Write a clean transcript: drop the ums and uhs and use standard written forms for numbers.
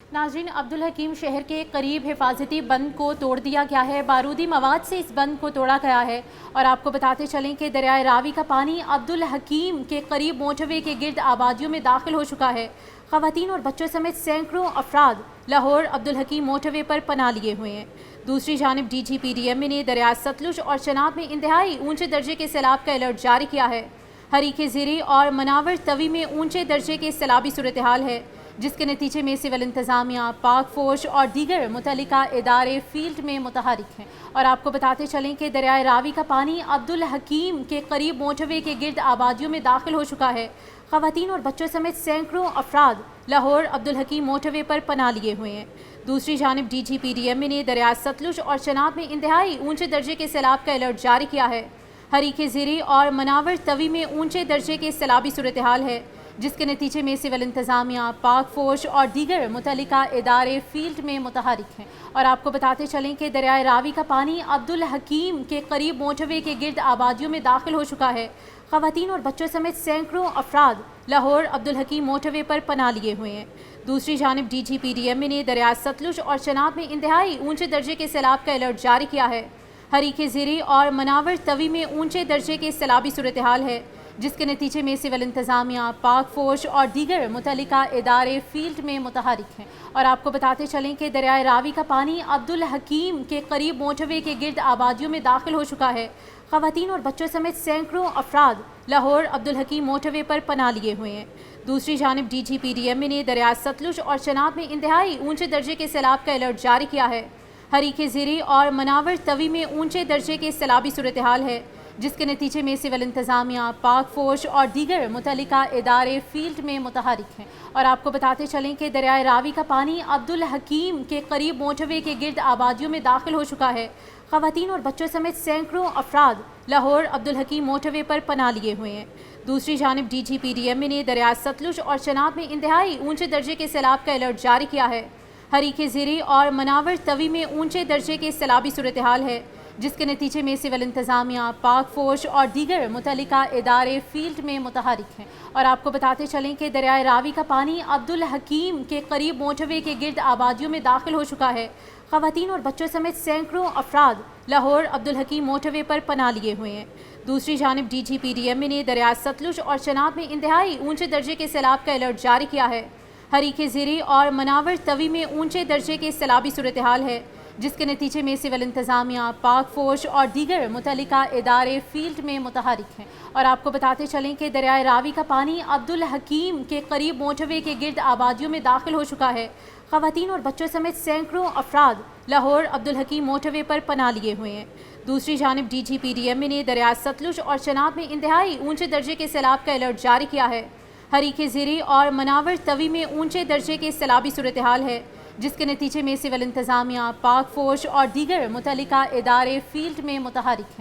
नाज़रीन, अब्दुल हकीम शहर के करीब हिफाजती बंद को तोड़ दिया गया है। बारूदी मवाद से इस बंद को तोड़ा गया है। और आपको बताते चलें कि दरियाए रावी का पानी अब्दुल हकीम के करीब मोटरवे के गिर्द आबादियों में दाखिल हो चुका है। ख़वातीन और बच्चों समेत सैकड़ों अफराद लाहौर अब्दुल हकीम मोटरवे पर पनाह लिए हुए हैं। दूसरी जानब DGPDM ने दरिया सतलुज और चनाब में इंतहाई ऊंचे दर्जे के सैलाब का अलर्ट जारी किया है। हरीके ज़िरी और मनावर तवी में ऊंचे दर्जे के सैलाबी सूरत हाल है, जिसके नतीजे में सिविल इंतज़ामिया, पाक फौज और दीगर मुतल्लिका इदारे फील्ड में मुतहरिक हैं। और आपको बताते चलें कि दरियाए रावी का पानी अब्दुल हकीम के करीब मोटरवे के गिर्द आबादियों में दाखिल हो चुका है। ख़वातीन और बच्चों समेत सैकड़ों अफराद लाहौर अब्दुल हकीम मोटरवे पर पनाह लिए हुए हैं। दूसरी जानब DGPDM ने दरिया सतलुज और चनाब में इंतहाई ऊंचे दर्जे के सैलाब का अलर्ट जारी किया है। हरीके ज़िरी और मनावर तवी में ऊंचे दर्जे के सैलाबी सूरत हाल है, जिसके नतीजे में सिविल इंतज़ामिया, पाक फौज और दीगर मुतल्लिका इदारे फील्ड में मुतहरिक हैं। और आपको बताते चलें कि दरियाए रावी का पानी अब्दुल हकीम के करीब मोटरवे के गिर्द आबादियों में दाखिल हो चुका है। ख़वातीन और बच्चों समेत सैकड़ों अफराद लाहौर अब्दुल हकीम मोटरवे पर पनाह लिए हुए हैं। दूसरी जानब DGPDM ने दरिया सतलुज और चनाब में इंतहाई ऊंचे दर्जे के सैलाब का अलर्ट जारी किया है। हरीके ज़िरी और मनावर तवी में ऊंचे दर्जे के सैलाबी सूरत हाल है, जिसके नतीजे में सिविल इंतज़ामिया, पाक फौज और दीगर मुतल्लिका इदारे फील्ड में मुतहरिक हैं। और आपको बताते चलें कि दरियाए रावी का पानी अब्दुल हकीम के करीब मोटरवे के गिर्द आबादियों में दाखिल हो चुका है। ख़वातीन और बच्चों समेत सैकड़ों अफराद लाहौर अब्दुल हकीम मोटरवे पर पनाह लिए हुए हैं। दूसरी जानब DGPDM ने दरिया सतलुज और चनाब में इंतहाई ऊंचे दर्जे के सैलाब का अलर्ट जारी किया है। हरीके ज़िरी और मनावर तवी में ऊंचे दर्जे के सैलाबी सूरत हाल है, जिसके नतीजे में सिविल इंतज़ामिया, पाक फौज और दीगर मुतल्लिका इदारे फील्ड में मुतहरिक हैं। और आपको बताते चलें कि दरियाए रावी का पानी अब्दुल हकीम के करीब मोटरवे के गिर्द आबादियों में दाखिल हो चुका है। ख़वातीन और बच्चों समेत सैकड़ों अफराद लाहौर अब्दुल हकीम मोटरवे पर पनाह लिए हुए हैं। दूसरी जानब DGPDM ने दरिया सतलुज और चनाब में इंतहाई ऊंचे दर्जे के सैलाब का अलर्ट जारी किया है। हरीके ज़िरी और मनावर तवी में ऊंचे दर्जे के सैलाबी सूरत हाल है, जिसके नतीजे में सिविल इंतज़ामिया, पाक फौज और दीगर मुतल्लिका इदारे फील्ड में मुतहरिक हैं। और आपको बताते चलें कि दरियाए रावी का पानी अब्दुल हकीम के करीब मोटरवे के गिर्द आबादियों में दाखिल हो चुका है। ख़वातीन और बच्चों समेत सैकड़ों अफराद लाहौर अब्दुल हकीम मोटरवे पर पनाह लिए हुए हैं। दूसरी जानब DGPDM ने दरिया सतलुज और चनाब में इंतहाई ऊंचे दर्जे के सैलाब का अलर्ट जारी किया है। हरीके ज़िरी और मनावर तवी में ऊंचे दर्जे के सैलाबी सूरत हाल है, जिसके नतीजे में सिविल इंतज़ामिया, पाक फौज और दीगर मुतल्लिका इदारे फील्ड में मुतहरिक हैं। और आपको बताते चलें कि दरियाए रावी का पानी अब्दुल हकीम के करीब मोटरवे के गिर्द आबादियों में दाखिल हो चुका है। ख़वातीन और बच्चों समेत सैकड़ों अफराद लाहौर अब्दुल हकीम मोटरवे पर पनाह लिए हुए हैं। दूसरी जानब DGPDM ने दरिया सतलुज और चनाब में इंतहाई ऊंचे दर्जे के सैलाब का अलर्ट जारी किया है। हरीके ज़िरी और मनावर तवी में ऊंचे दर्जे के सैलाबी सूरत हाल है, जिसके नतीजे में सिविल इंतज़ामिया, पाक फौज और दीगर मुतल्लिका इदारे फील्ड में मुतहरिक हैं।